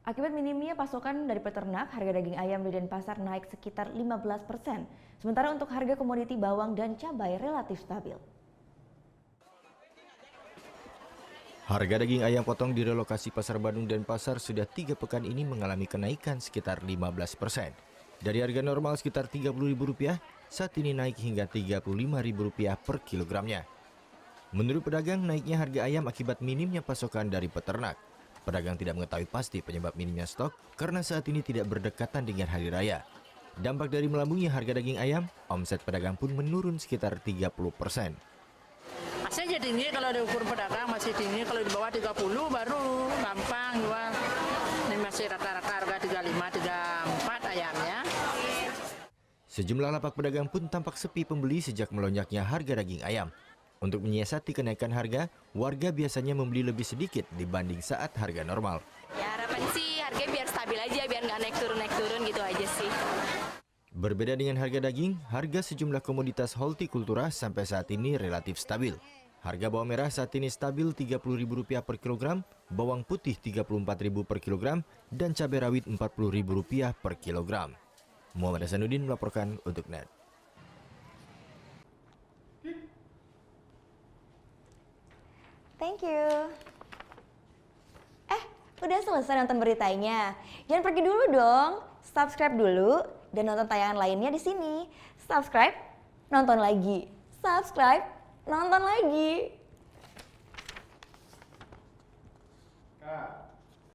Akibat minimnya pasokan dari peternak, harga daging ayam di Denpasar naik sekitar 15%. Sementara untuk harga komoditi bawang dan cabai relatif stabil. Harga daging ayam potong di relokasi Pasar Bandung Denpasar sudah 3 pekan ini mengalami kenaikan sekitar 15%. Dari harga normal sekitar Rp30.000, saat ini naik hingga Rp35.000 per kilogramnya. Menurut pedagang, naiknya harga ayam akibat minimnya pasokan dari peternak. Pedagang tidak mengetahui pasti penyebab minimnya stok karena saat ini tidak berdekatan dengan hari raya. Dampak dari melambungnya harga daging ayam, omset pedagang pun menurun sekitar 30%. Masih tinggi kalau diukur pedagang, masih tinggi. Kalau di bawah 30 baru gampang jual. Ini masih rata-rata harga 35, 34 ayamnya. Sejumlah lapak pedagang pun tampak sepi pembeli sejak melonjaknya harga daging ayam. Untuk menyiasati kenaikan harga, warga biasanya membeli lebih sedikit dibanding saat harga normal. Ya harapan sih harga biar stabil aja, biar nggak naik turun gitu aja sih. Berbeda dengan harga daging, harga sejumlah komoditas hortikultura sampai saat ini relatif stabil. Harga bawang merah saat ini stabil Rp30.000 per kilogram, bawang putih Rp34.000 per kilogram, dan cabai rawit Rp40.000 per kilogram. Muhammad Hasanuddin melaporkan untuk NET. Thank you. Udah selesai nonton beritanya? Jangan pergi dulu dong. Subscribe dulu dan nonton tayangan lainnya di sini. Subscribe, nonton lagi. Subscribe, nonton lagi. Kak.